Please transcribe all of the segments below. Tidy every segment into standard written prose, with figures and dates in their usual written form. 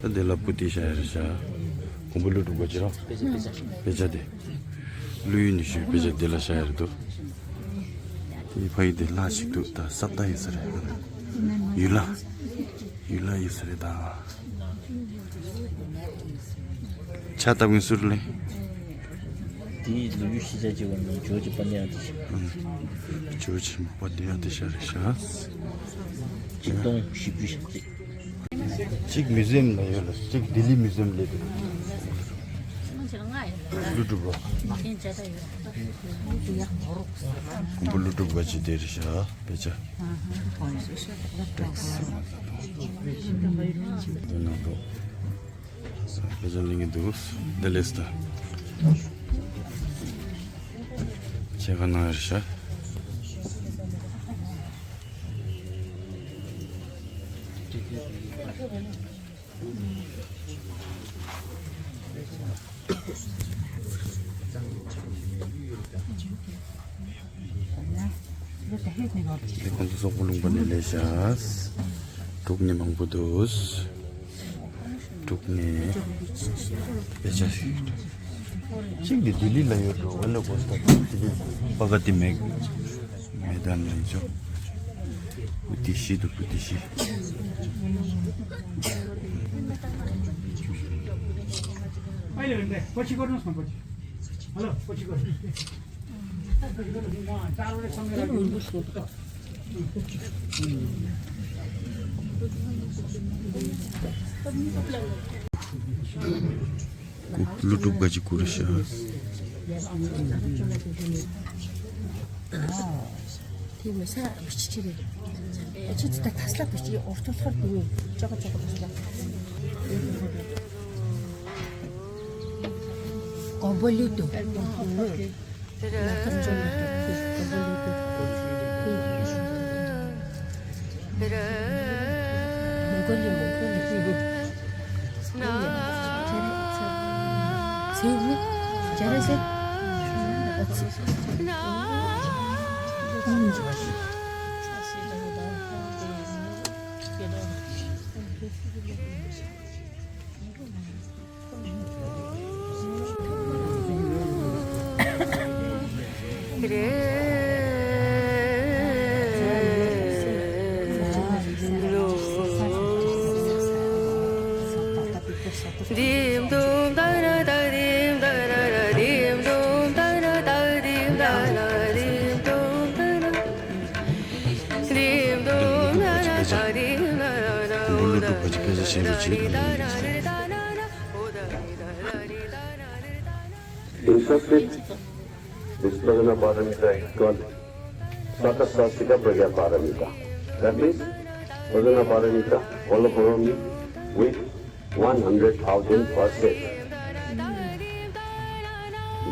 della putisha kumbulu du gojira pejade lui ni shi pejade della shahar do ti phai de la shik tu ta sabda yisare yula yisare da chata bin surle di lu shi ja ji won joji panya di joji panya di shah jidong shi bi shi Chik museum la yola, chik Delhi museum le de. Lutuba. Kumpul lutuba chi der sha, pecha. Donato. Pecha lingi dus, delesta. Chega na sha. Lekon tusok pulung panilesias, tukne mang putus, tukne pecha sih. Cik di Delhi lah yo do, wala posta Delhi pagati medan lah jo. Putishi tu putishi. अहिले पछि गर्नुहोस् न पछि hello पछि गर्नुहोस् चारवटा सँगै Lutuk gaji kurusha. Тийм ээ биччихээ. Чи та таслаа бичиж уртуулахар дүү. Жого таслаа. Гомболүдө. Сегмэ жарасаа dim dum da da da dim da da da dim dum da da da dim da da dim dum da da dim dum da da dim da da Lutuk gaji pecha sih In Sanskrit, this Prajna Paramita is called Sakasasika Pragya Paramita. That means Prajna Paramita, all of Oromi, with 100,000 per set.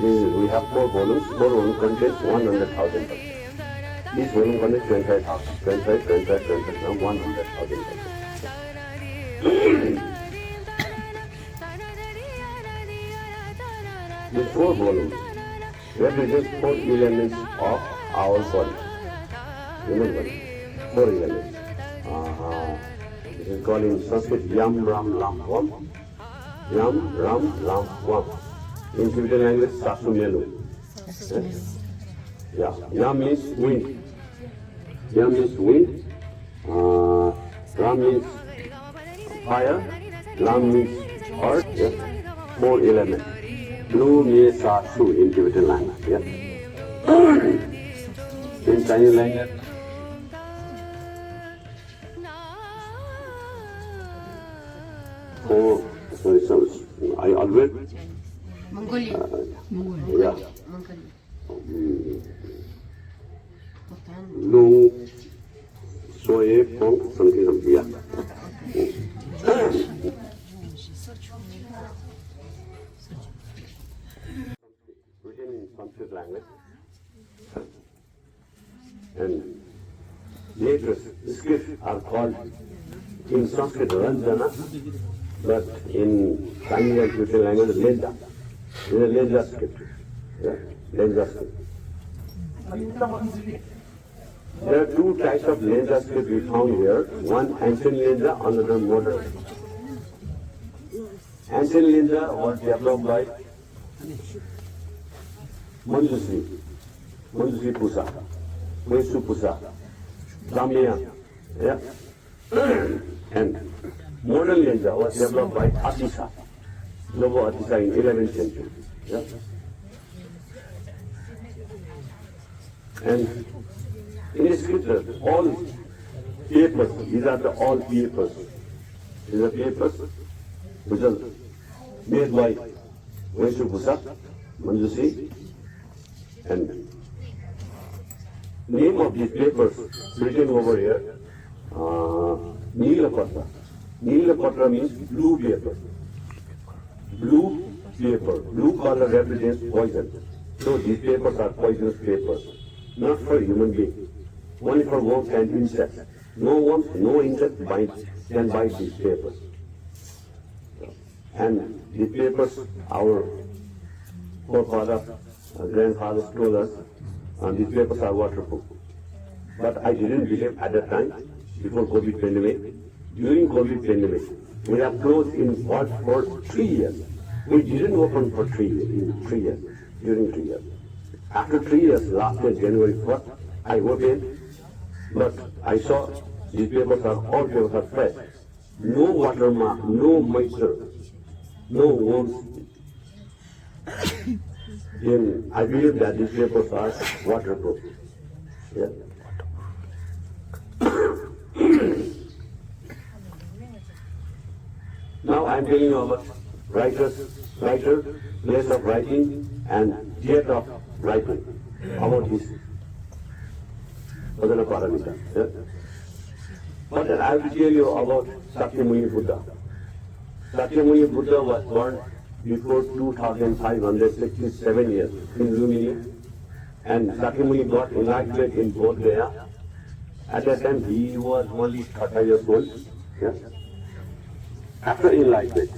We have 4 volumes. 4 volumes contains 100,000 per set. Each volume contains 25,000. 25, now 100,000 per set. These 4 volumes represent 4 elements of our body. Remember, 4 elements. This is called in Sanskrit Yam, Ram, Lam, Vam. Yam, Ram, Lam, Vam. In Tibetan language, Sasumelu. Yeah. Yam means wind. Yam means wind. Ram means fire. Lam means earth. Yeah. 4 elements. Blue means Sasu in Tibetan language. Yeah. In Chinese language, I always Mongolia. yeah. Lung soye pong something yeah. Written in Sanskrit language, and later scripts are called in Sanskrit Ranjana, but in Chinese and Tibetan language Leda. It is a Leda script. Yeah, Leda script. There are two types of lensa script we found here. One ancient lensa, another modern. Ancient Linja was developed by Manjusri Pusa, Mesu Pusa, Damia, yeah? And modern Linja was developed by Atisa, Lobo Atisa in 11th century. Yeah? And in the scripture, all papers, these are the all papers. These are papers which are made by Mesu Pusa, Manjusi, and name of these papers written over here, Neelapatra. Neelapatra means blue paper. Blue paper. Blue color represents poison. So these papers are poisonous papers, not for human beings, only for worms and insects. No worms, no insect can bite these papers. And these papers, our forefather, grandfathers told us, these papers are waterproof. But I didn't believe at that time, before COVID pandemic. During COVID pandemic, we have closed in what for 3 years. We didn't open for 3 years, during 3 years. After 3 years, last year, January 1st, I opened, but I saw these papers all papers are fresh. No watermark, no moisture, no worms. Then I believe that these papers are waterproof. Yeah. Now I am telling you about writer, place of writing, and theatre of writing. About this Padana Paramita. Yeah? But I have to tell you about Sakyamuni Buddha. Sakyamuni Buddha was born before 2567 years in Lumini, and Sakyamuni got enlightenment in Bodh Gaya. At that time he was only 30 years old. Yeah? After enlightenment,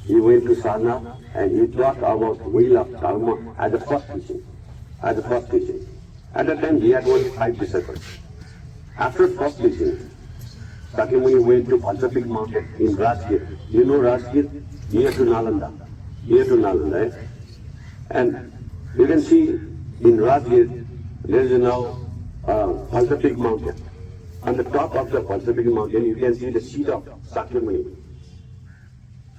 he went to Sadhana and he taught about wheel of karma as the first teaching. At that time he had only 5 disciples. After first teaching, Sakyamuni went to Pancapik mountain in Rajgir. You know Rajgir? Near to Nalanda. Eh? And you can see in Rajgir, there is now Pancapik mountain. On the top of the Pancapik mountain, you can see the seat of Sakyamuni.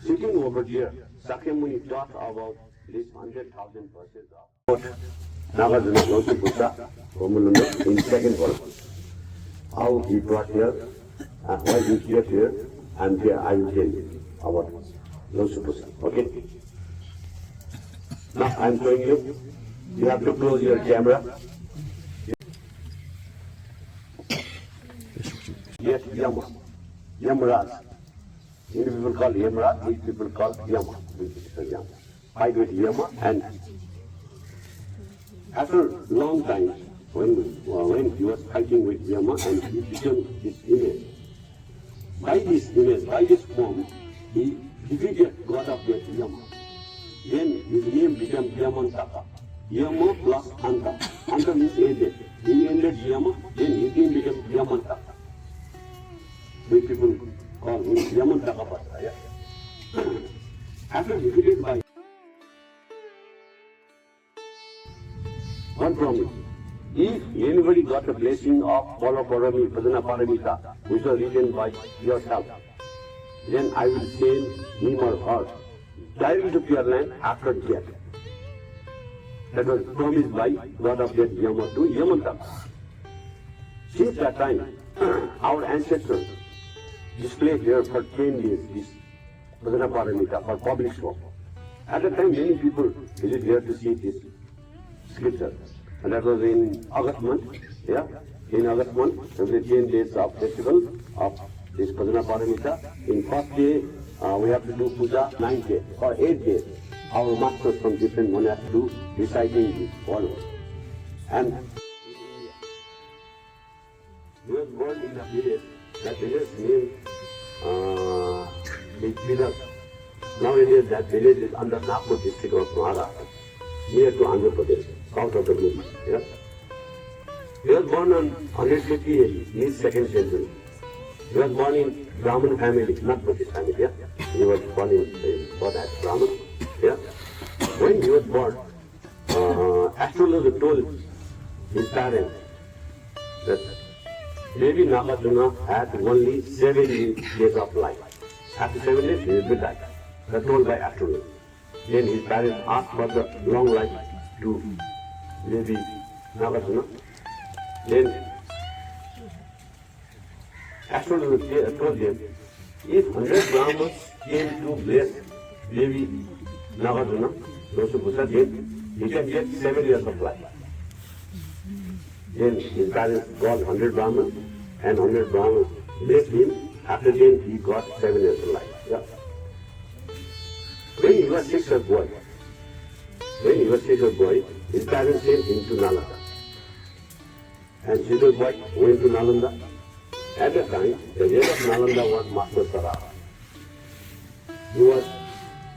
Sitting over here, Sakyamuni taught about this 100,000 verses of Nagarjuna Lotupusa Romulunda in second verse. How he brought here, why he came here, and here I will tell you about Lotupusa. Okay? Now I am showing you. You have to close your camera. Yes, Yama. Yamaraj. Many people call Yamaraj, these people call Yama. I do it Yama, and after a long time, when he was fighting with Yama and he became his image. By this form, he defeated God of Death, Yama. Then his name became Yamantaka. Yama plus Anta. Anta means ended. He ended Yama, then his name became Yamantaka. Many people call him Yamantaka Bhatta. After defeated by one promise, if anybody got a blessing of Bala Parami, Padana Paramita, which was written by yourself, then I will send him or her directly to Pure Land after death. That was promised by God of Death Yama to Yamantaka. Since that time, our ancestors displayed here for 10 days this Padana Paramita for public show. At that time, many people visit here to see this scripture. And that was in August month. Yeah? In August month, every 10 days of festival of this Padana Paramita. In first day, we have to do puja 9 days or 8 days. Our masters from different monasteries have to do reciting this followers. And he was born in a village. That village name is Bidak. Nowadays that village is under Nagpur district of Maharashtra, near to Andhra Pradesh, south of the Guru. Yeah? He was born on 150 AD, mid-2nd century. He was born in Brahmin family, not British family. Yeah? he was born as Brahman. Yeah. When he was born, astrologer told his parents that baby Nagarjuna had only 7 days of life. After 7 days, he will be died. That's told by astrologer. Then his parents asked for the long life to baby Nagarjuna. Then astrologer told them, if 100 Brahmins came to bless baby Nagarjuna, then he can get 7 years of life. Then his parents got 100 Brahmins and 100 Brahmins blessed him. After then he got 7 years of life. Yeah. When he was 6 years boy, his parents sent him to Nalanda. And 6 years boy went to Nalanda. At that time, the head of Nalanda was Master Sarara. He was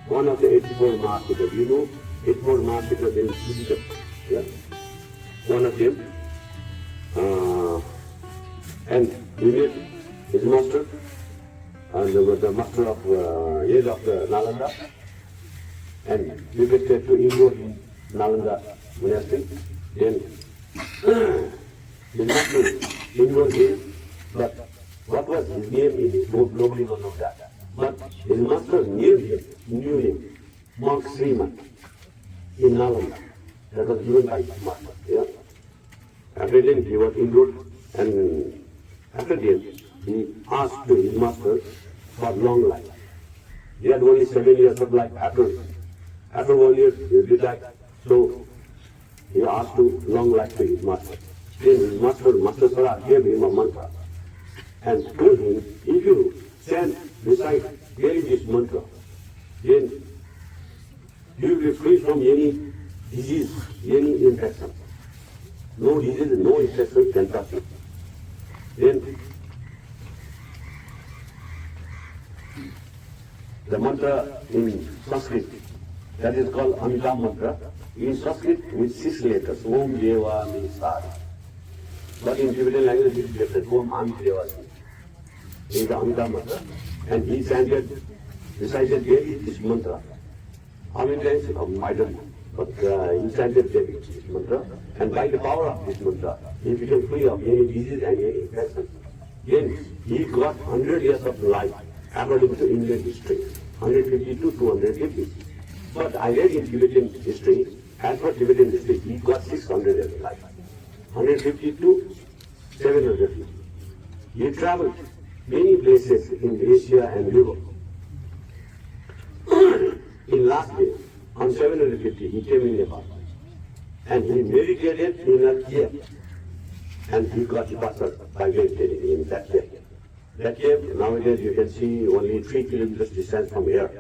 one of the 84 Mahasiddhas. You know, 84 Mahasiddhas in Buddhism. Yeah? One of them. And he met his master, and the master of head of the Nalanda, and he went to Indore in Nalanda monastery. Then his master Indore came, but what was his name? Nobody knows that. But his master knew him, Monk Sriman in Nalanda. That was given by his master. Yeah? After then he was Indore, and after that he asked to his master for long life. He had only 7 years of life. After 1 year he will be died. So he asked to long life to his master. Then his master Sarara gave him a mantra and told him, if you stand beside daily this mantra, then you will be free from any disease, any infection. No disease, no infection can touch you. Then the mantra in Sanskrit, that is called Amitabh mantra. In Sanskrit with 6 letters, Om Deva Misari. But in Tibetan language it is different, Om Amitabha. In the Amitabh mantra. And he recited daily this mantra. How many times? I don't know. But he recited daily this mantra. And by the power of this mantra, he became free of any disease and any infection. Then he got 100 years of life according to Indian history. 150 to 250. But I read in Tibetan history, as per Tibetan history, he got 600 years of life. 150 to 750. He traveled many places in Asia and Europe. In last day, on 750, he came in Nepal. And he meditated in a cave. And he got vipassana by meditating in that cave. That cave, nowadays you can see only 3 kilometers distance from here.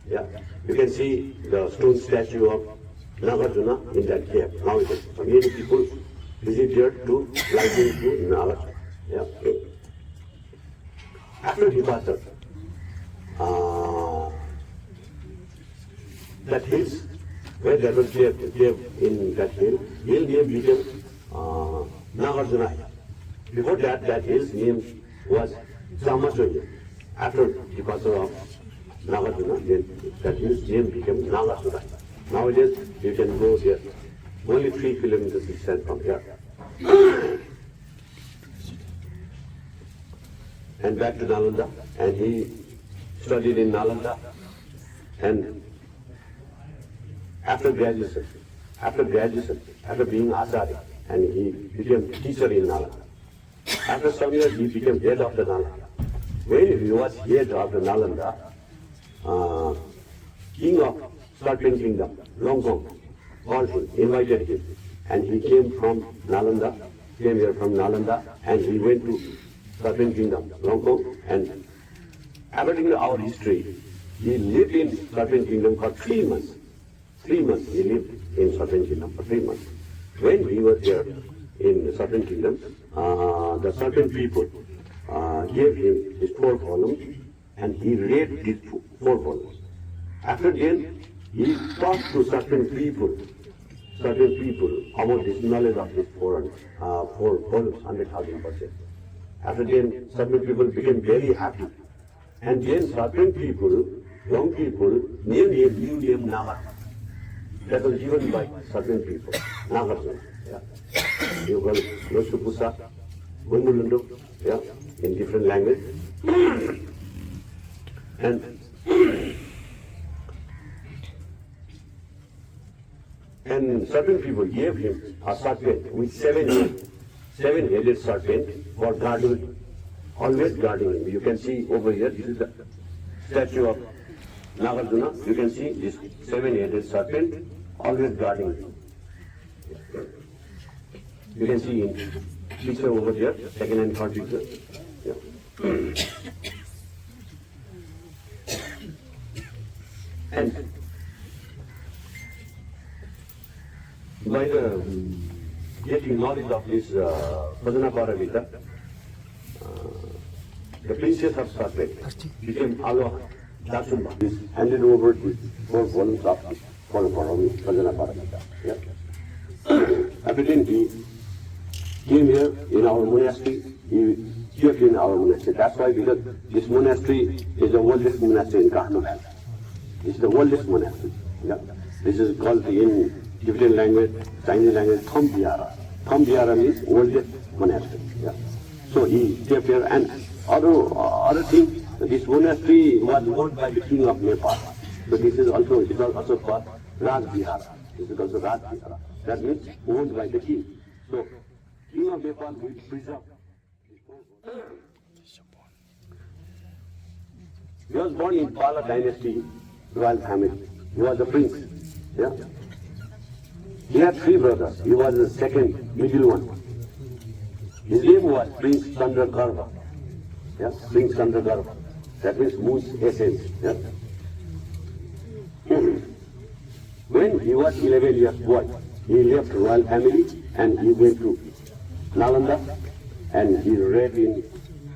Yeah. You can see the stone statue of Nagarjuna in that cave. Nowadays, so many people visit here to lighten to Nagarjuna. Yeah. After vipassana, that hills, where there was cave in that hill name became Nagarjuna. Before that, that hill's name was Samaswanya. After vipassana of Nagarjuna, then that hill's name became Nagarjuna. Nowadays, you can go there, only 3 kilometers distance from here. And back to Nalanda, and he studied in Nalanda, and after graduation, after being Acharya, and he became teacher in Nalanda. After some years, he became head of the Nalanda. When he was head of the Nalanda, king of Serpent Kingdom, Longkong, called him, invited him, and he came from Nalanda, and he went to Serpent Kingdom, Longkong, and according to our history, he lived in Serpent Kingdom for 3 months. 3 months he lived in Serpent Kingdom for 3 months. When he was there in the Serpent Kingdom, the Serpent people gave him his 4 volumes, and he read these 4 volumes. After then, he taught to certain people about this knowledge of these 4 volumes, 100,000%. After then, certain people became very happy And then certain people, young people, name him new name Nagarjuna. That was given by certain people. Nagarjuna. Yeah. You call Yosupusa, Gundulundu, yeah, in different language. And certain people gave him a serpent with 7-headed serpent for guarding, always guarding him. You can see over here, this is the statue of Nagarjuna. You can see this 7-headed serpent always guarding him. You can see in picture over here, second and third picture. Yeah. And by the getting knowledge of this Bhajanapara, the princess of Sarpet became Aloha Dasumba. This handed over the 4 volumes of Bhajanapara. Yeah. Evidently, he came here in our monastery, he lived in our monastery. That's why, because this monastery is the oldest monastery in Kahanu Valley. It's the oldest monastery. Yeah. This is called in Tibetan language, Chinese language, Thom Dhyara. Thom Dhyara means oldest monastery. Yeah. So he lived here, and other thing, this monastery was owned by the king of Nepal. So this is also called Raj Vihara. This is also Raj Vihara. That means owned by the king. So king of Nepal will preserve. He was born in Pala dynasty, royal family. He was a prince. Yeah. He had 3 brothers. He was the second, middle one. His name was Prince Chandragarva. Yeah, Prince Chandragarva. That means moon's essence. Yeah. When he was 11 years old, he left royal family and he went to Nalanda, and he read in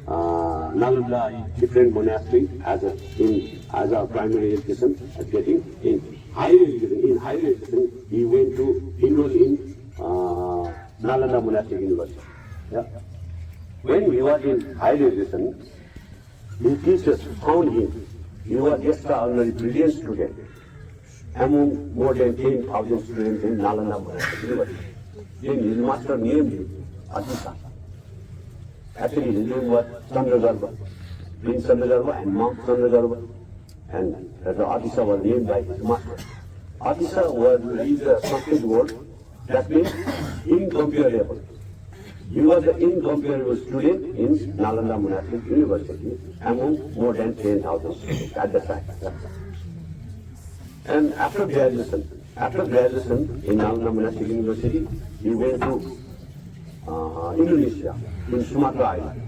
Nalanda in different monasteries as a primary education, getting in higher education. In higher education, he went to enroll in Nalanda Monastic University. Yeah. When he was in higher education, his teachers found him. He was extraordinary brilliant student among more than 10,000 students in Nalanda Monastic University. Then his master named him Adisa. Actually, his name was Chandragarva, Prince Chandragarva and Monk Chandragarva. And the Adisa was named by his master. Adisa was the Sanskrit word that means incomparable. He was an incomparable student in Nalanda Monastic University among more than 10,000 students at the time. And after graduation in Nalanda Monastic University, he went to Indonesia, in Sumatra Island.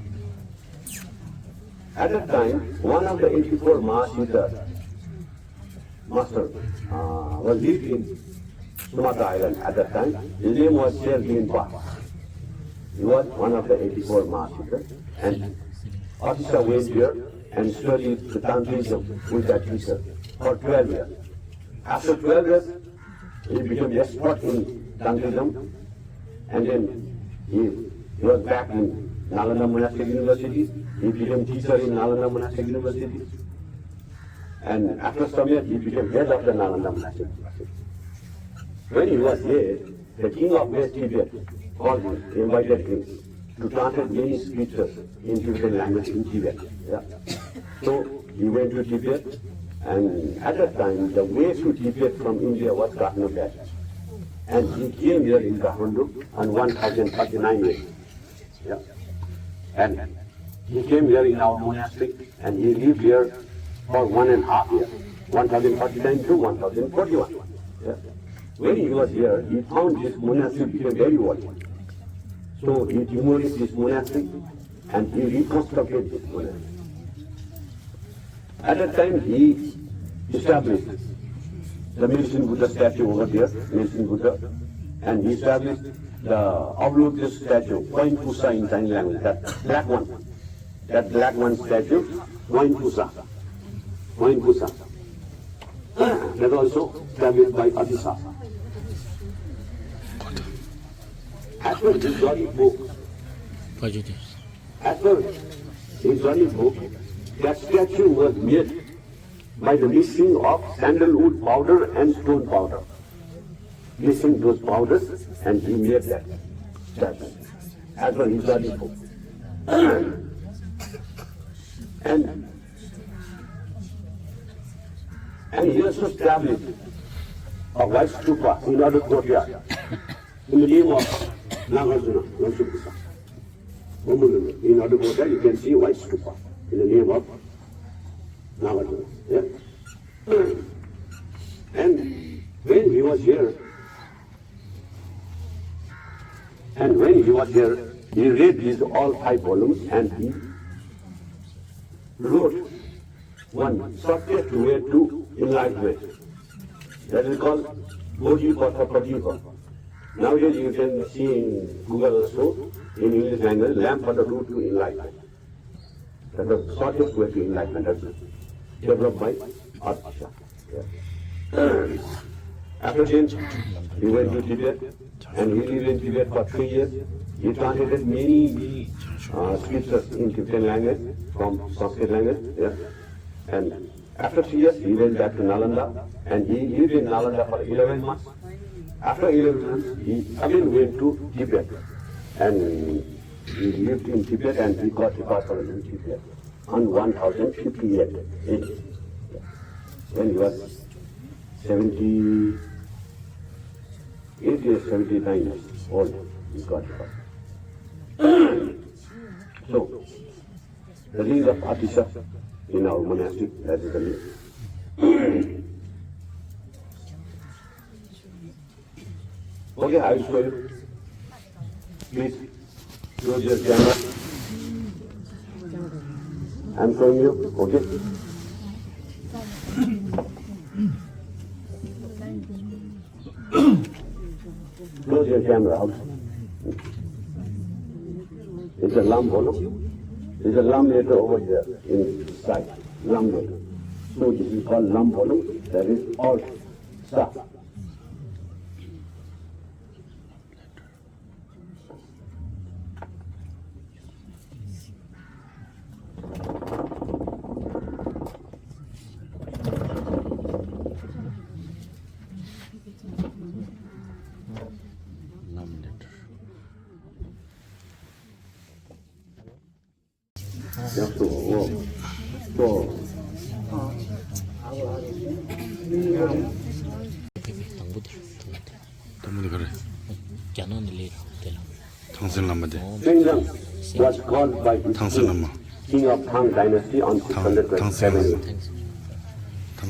At that time, one of the 84 Mahasiddha master was lived in Sumatra Island at that time. His name was Shergin Pa. He was one of the 84 Mahasiddhas, and Adisa went here and studied the Tantrism with that teacher for 12 years. After 12 years, he became expert in Tantrism, and then he was back in Nalanda Monastic University. He became teacher in Nalanda Monastic University. And after some years, he became head of the Nalanda Monastic University. When he was here, the king of West Tibet called him, invited him to translate many scriptures in Tibetan language in Tibet. Yeah. So he went to Tibet, and at that time, the way to Tibet from India was Kathmandu passage. And he came here in Kathmandu on 1039 years. Yeah. And he came here in our monastery, and he lived here for 1.5 years, 1049 to 1041. Yeah. When he was here, he found this monastery became very old. So he demolished this monastery and he reconstructed this monastery. At that time, he established the Medicine Buddha statue over there, Medicine Buddha, and he established the Avalokita statue, Koin Pusa in Chinese language, that black one statue, Koin Pusa. Koin Pusa. That also established by Adisa. As per his journey book, That statue was made by the mixing of sandalwood powder and stone powder. Mixing those powders, and he made that statue as well as before. And he also established a white stupa in other courtyard in the name of Nagarjuna. In other courtyard you can see white stupa in the name of Nagarjuna. Yeah. And when he was here, he read these all 5 volumes and he wrote one shortest way to enlightenment. That is called Bodhipatha Padipa. Nowadays you can see in Google also, in English language, lamp on the road to enlightenment. That's the shortest way to enlightenment. That's developed by Artisha. Yeah. After that, he went to Tibet, and he lived in Tibet for 3 years. He translated many scriptures in Tibetan language from Sanskrit language. Yeah. And after 3 years, he went back to Nalanda, and he lived in Nalanda for 11 months. After 11 months, he again went to Tibet, and he lived in Tibet, and he got departed in Tibet on 1058 AD. When he was 78 years, 79 years old, he got departed. So, the ring of Atisha in our monastic, that is the ring. Okay, I will show you. Please, close your camera. I am showing you, okay? Close your camera out. It's a lamp volume. There's a lamp letter over here inside. Lamp letter. So this is called lamp volume. That is all stuff. 때문에 그래. 탕슬람마데. Kingdom was called by his 탕슬람마. king of Tang dynasty on 627 years.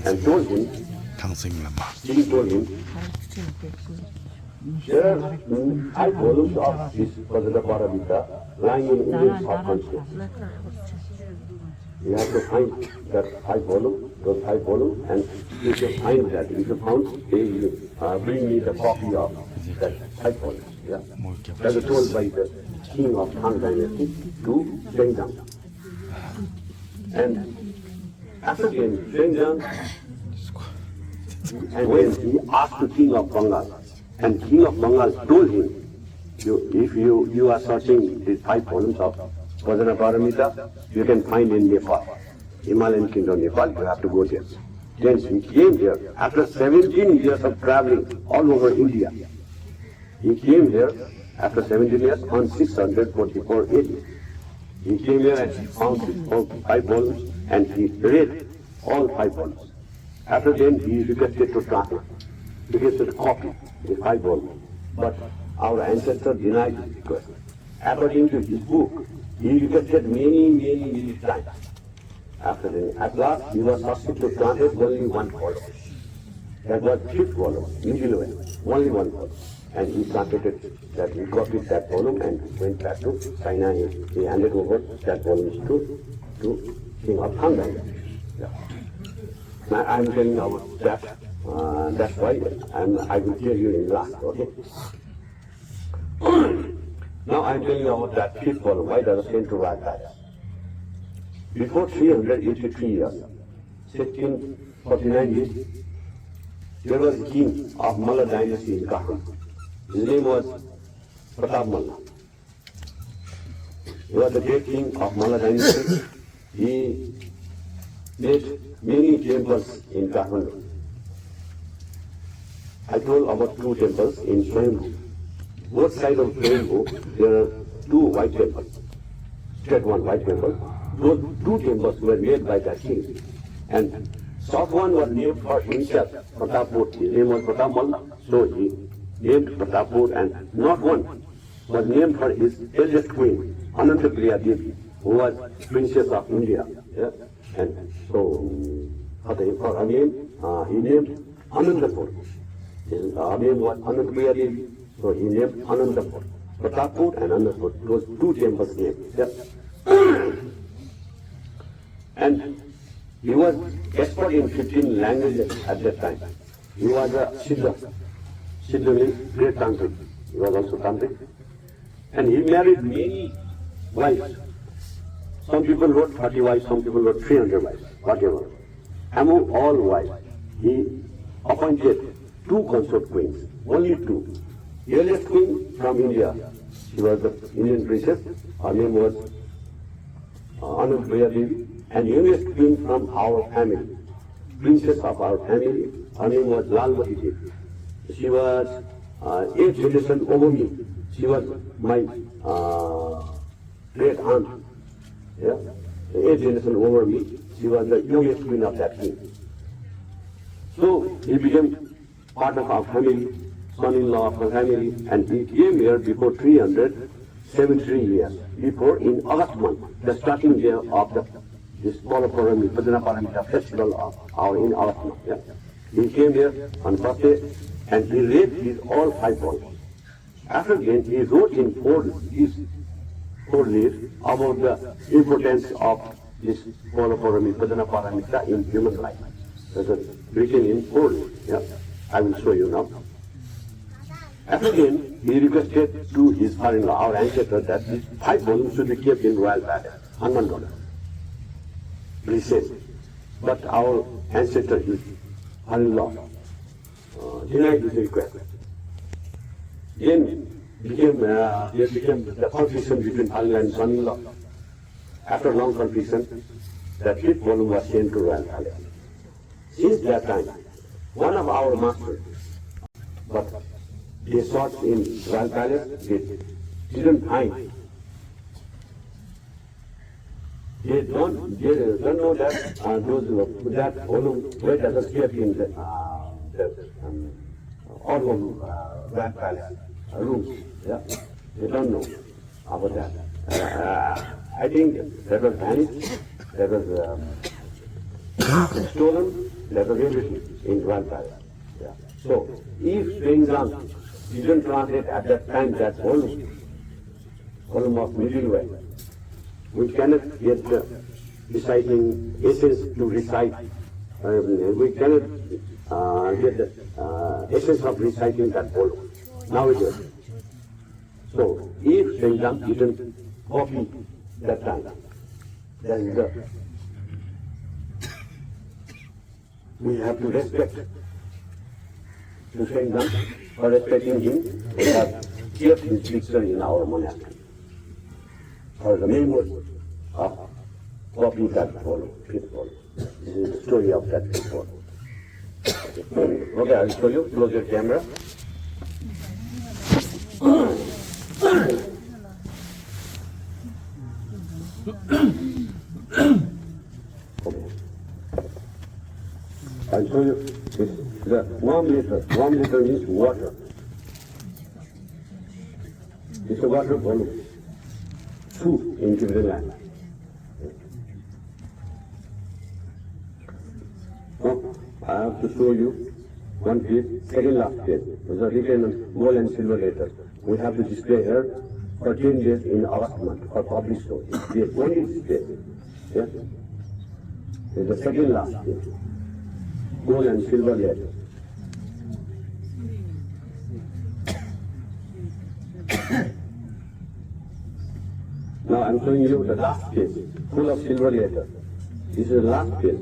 And told him, 탕슬람마. he told him, there are 5 volumes of this Vajraparamita lying in Indian subconscious. You have to find that 5 volumes, those 5 volumes, and if you find that, if you found, they will bring me the copy of that 5 volumes. Yeah. That was told by the king of Tang dynasty to Zhengzhang. And after Zhengzhang, and when he asked the king of Bengal, and king of Bengal told him, if you are searching these 5 volumes of Vajraparamita, you can find in Nepal, Himalayan kingdom Nepal, you have to go there. Then he came here after 17 years of traveling all over India. He came here after 17 years on 644 AD. He came here and he found his 5 volumes and he read all 5 volumes. After then he requested to translate. He requested to copy the 5 volumes. But our ancestors denied his request. According to his book, he requested many times. After then, at last he was asked to translate only 1 volume. That was 5th volume, middle one, only 1 volume. And he translated that, he copied that volume and went back to China. He handed over that volume to King of Tang dynasty. Yeah. Now I am telling about that. That's why I will tell you in last, okay? Now I am telling you about that 5th volume. Why does it seem to write that? Before 383 years, 1649 years, there was a king of Malla dynasty in Kahra. His name was Pratap Malla. He was the great king of Malla dynasty. He made many temples in Kathmandu. I told about 2 temples in Swayambhu. Both sides of Swayambhu, there are 2 white temples. Straight one white temple. Those 2 temples were made by that king. And south one was named for himself, Pratapur. His name was Pratap Malla. So he named Pratapur, and not one was named for his eldest queen, Anantapriya Devi, who was princess of India. Yeah? And so for her name, he named Anandapur. Her name was Anantapriya Devi, so he named Anandapur. Pratapur and Anandapur, those 2 temples named. Yeah? And he was expert in 15 languages at that time. He was a Siddha. Siddha means great tantric. He was also tantric. And he married many wives. Some people wrote 30 wives, some people wrote 300 wives, whatever. Among all wives, he appointed 2 consort queens, only 2. The eldest queen from India, she was the Indian princess. Her name was Anantapriya Devi. And youngest queen from our family, princess of our family, her name was Lalmati Devi. She was 8th generation over me. She was my great aunt. Yeah? 8th generation over me. She was the youngest queen of that king. So he became part of our family, son-in-law of our family, and he came here before 373 years, before in August month, the starting day of this Polaparami, Padanaparamita festival of our in August month. Yeah? He came here on first day and he read his all 5 volumes. After that, he wrote in 4 leaves about the importance of this Polaparami, Padanaparamita in human life. That is written in 4 leaves. Yeah? I will show you now. After that, he requested to his father-in-law, our ancestor, that these 5 volumes should be kept in royal palace, Hanmangola. He said, but our ancestor, his father-in-law, denied his request. Then became the confusion between father and son-in-law. After long confusion, the 5th volume was sent to royal palace. Since that time, one of our masters, but they sought in royal palace, they didn't find. They don't know that that volume where that was kept in the royal palace rooms. Yeah? They don't know about that. I think that was vanished, that was stolen, that was everything in royal palace. Yeah. So if Swaingang didn't translate at that time that volume of middle way, we cannot get the reciting essence to recite. We cannot get the essence of reciting that volume nowadays. So if Swaingang didn't copy that time, then we have to respect to Swaingang. For respecting him, we have kept his picture in our monastery. For the memory of copying that volume, 5th volume. This is the story of that 5th volume. Okay, I'll show you. Close your camera. Okay. I'll show you. The warm liter means water. It's a water volume. 2 in Tibetan land. Now, I have to show you one page, second last page. Those are written on gold and silver letters. We have to display here for 10 days in August month for public show. It's only display. Yeah? It's the second last page. Gold and silver letters. Now I'm showing you the last page, full of silver letters. This is the last page.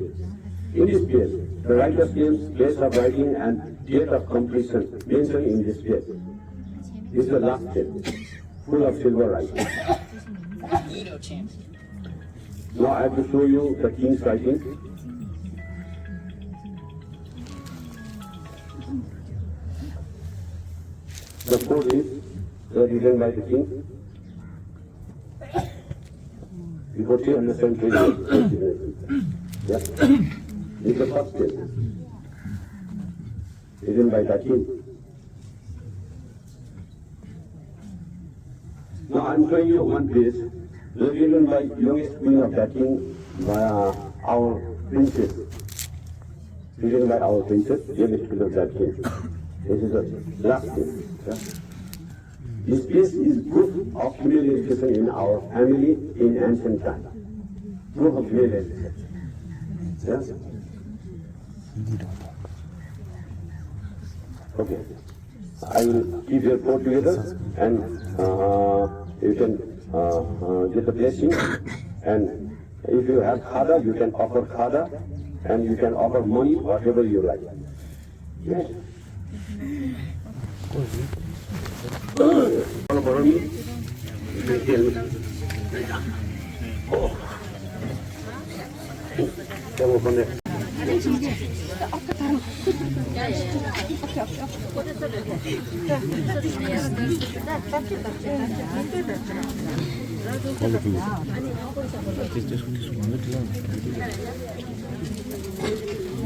In this page, the writer's name, place of writing, and date of completion mentioned in this page. This is the last page, full of silver writing. Now I have to show you the king's writing. the food is written by the king. Before you understand yes. It's the first step. Written by the king. Now I'm showing you one piece written by youngest queen of that king, our princess. Written by our princess, youngest queen of that king. This is the last thing. Yeah? This piece is proof of female education in our family in ancient time. Proof of female education. Yes? Okay. I will keep your four together and you can get the blessing. And if you have khada, you can offer khada and you can offer money, whatever you like. Yes. Follow me. You can tell me. Oh. Come on there.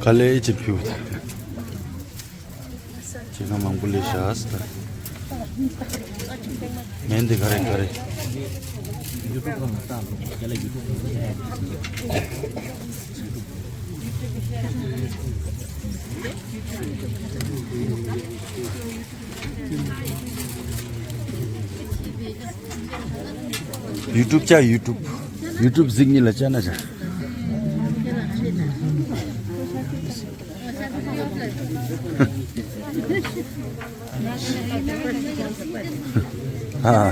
Kale ichi piu. Chika mangule shasta. Mende kare. YouTube cha YouTube zingni la chana cha. हाँ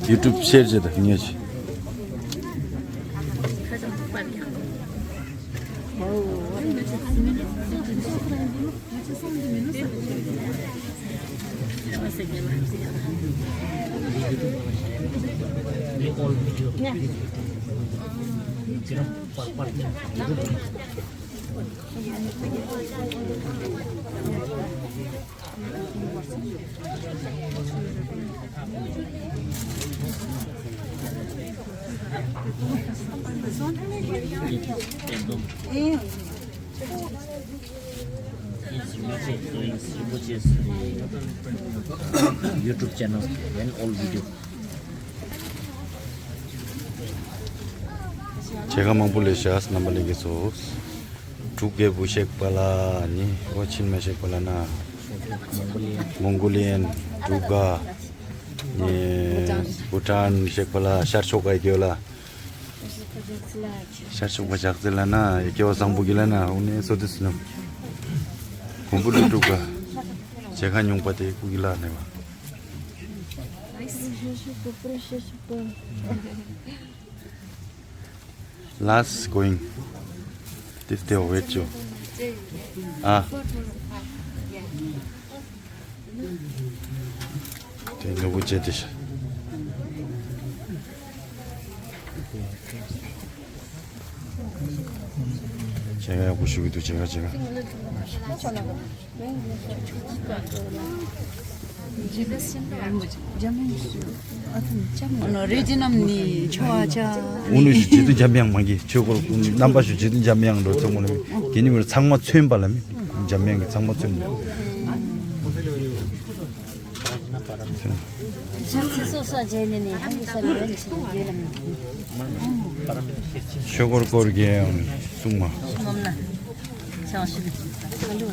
YouTube share je tak niya chi YouTube channel and all video. 제가 망불레 샤스 남발리게소 두개 부색 발라니 워친 메색 발라나 Mongolian juga ni Bhutan sek bala sharchok ai kyola sharchok bajak delana ekyo sangbugilana une sodisno kumbulu juga 제가 용바데 구길라 내가 last going this day wecho ah 네 누구 제듯이 제가 보시기도 제가 레지남니 좋아자 오늘 지도 잠명만기 저거 남바슈 지도 잠명도 정말 개님을 상마 최면 발람이 잠명이 상마 최면 소소소 제네니 한국 사람은 쇼걸 거르게 숭마 없나 샤오시 한국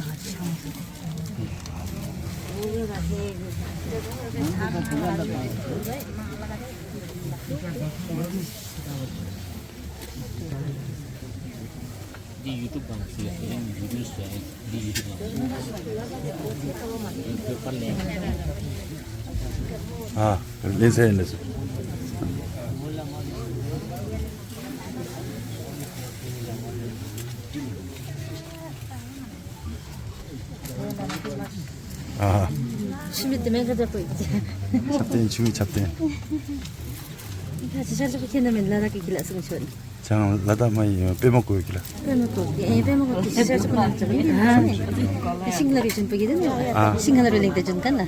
Di YouTube bang sih, yang video saya di YouTube bang. Itu paling. 아, 인사했네. 아, 심이 때문에 그러고 있지. 잡된 중이 잡된. 다시 살짝 키우면 나라게 길러서 전. 장 라다마이 빼먹고 있길래. 빼먹고 살짝 나왔잖아요. 싱글러리 좀 보기든요. 싱글러리 랭데 좀 갔나?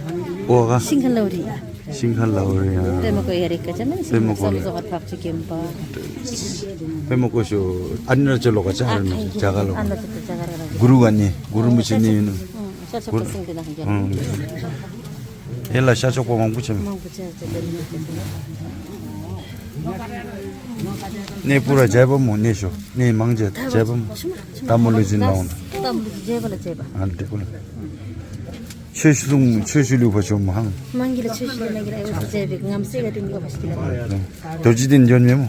오가 싱글러리. 싱갈라오리야. 빼먹고 해야 되잖아. 빼먹고. 싱글러리 밥 지금 봐. 빼먹고 쇼 안나절로 가자. 자갈로. 안 넣었다 자갈로. 구루가니 구루무치니는. 살짝 벗은데 한 개. 엘라 샤초 고망 붙이면. 뭐 붙여야 네 뿌라 제법 못 내쇼. 네 망제 제법 다 몰려진 나온다. 제발. 안 되구나. 최수류 버좀 한. 만기를 최신의 나기라 이거 제비 감세가 된 거 맛있더라. 도지된 전매모.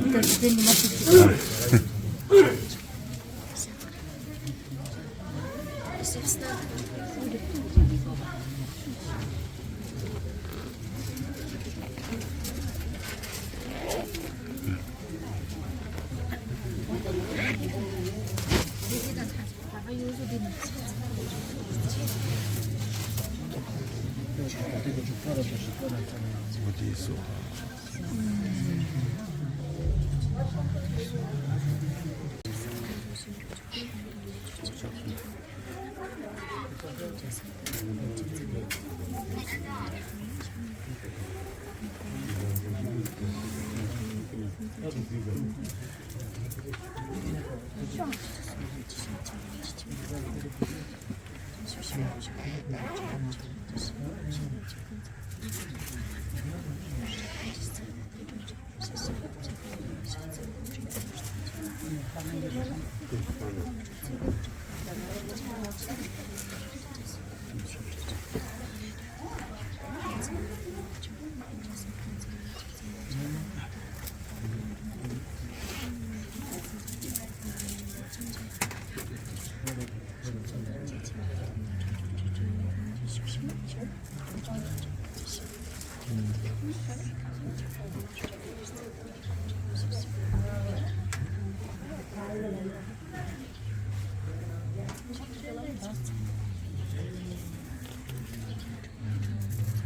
어디 있어?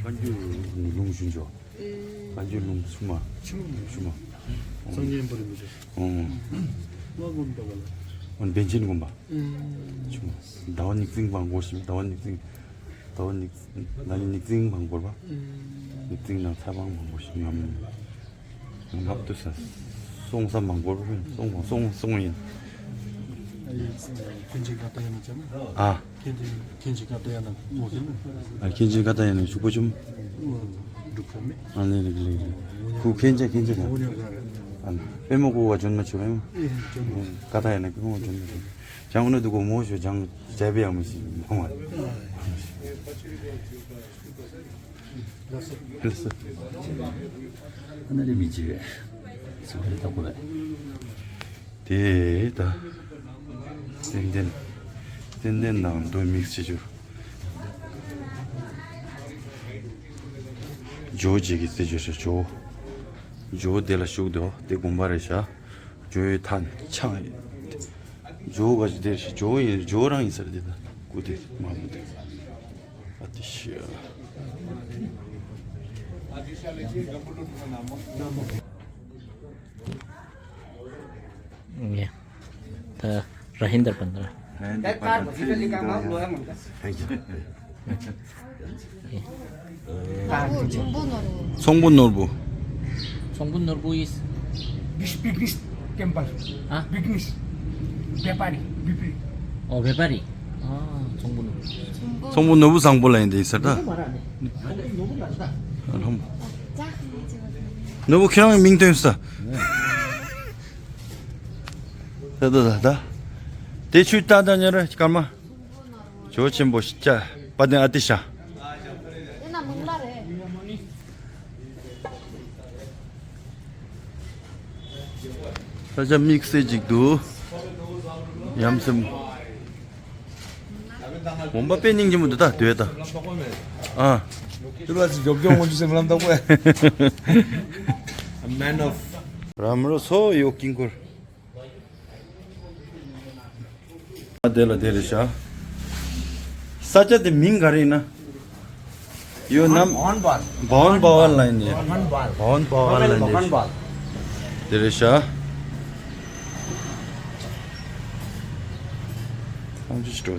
간주 농순조. 간주 농수마. 수마. 성님 버립니다. 뭐 본다 봐. 원 벤진 곰바. 수마. 나원 닉싱 방고 심. 나원 닉싱 방고 봐. 닉싱 나 사방 방고 심. 합도사. 송산 방고 송인. 겐지 갔다 야나잖아. 아. 겐지 갔다 야나 뭐겠나? 아 겐지 가다 얘는 주고 좀 루프메. 아니 네. 그 겐지 안 빼먹고가 좀 맞죠. 예, 좀 가다 얘는 그거 좀 장훈에 두고 모셔 장 재배하면 뭐만. 그래서 하늘의 미지. 소리다 보래. 대다 덴덴 나온 도 믹스죠. 조지기 쓰죠. 조 데라 쇼도 데 공바레샤 조의 탄창 조가 되시 조랑 있어야 되다. 고대 마음대 아티시야. Iya. Ta Rahinder Pandra. 성분 놀부. Songbun Norbu is 비즈니스 캠퍼. ah 비즈니스. 배파리. 비피. oh Bepari. Ah, Songbun. 성분 놀부 상볼라인데 있어다. 너무 그냥 민통했어. 다다다. 대출 따다녀라 잠깐만. 좋지 뭐 진짜 받은 아티샤. 사자 믹스직도 얌섬 몸바 밴닝 좀 다 되다. 아. 들어와서 역경원 주생을 한다고 해. A man of 라므로 소 요킹걸. 아델라 데르샤. 사자데 민가리나. 요 남 on ball. 바운 바왈 라인이야. On ball. 바운 바왈 라인. On ball. 데레샤. 아주 싫어.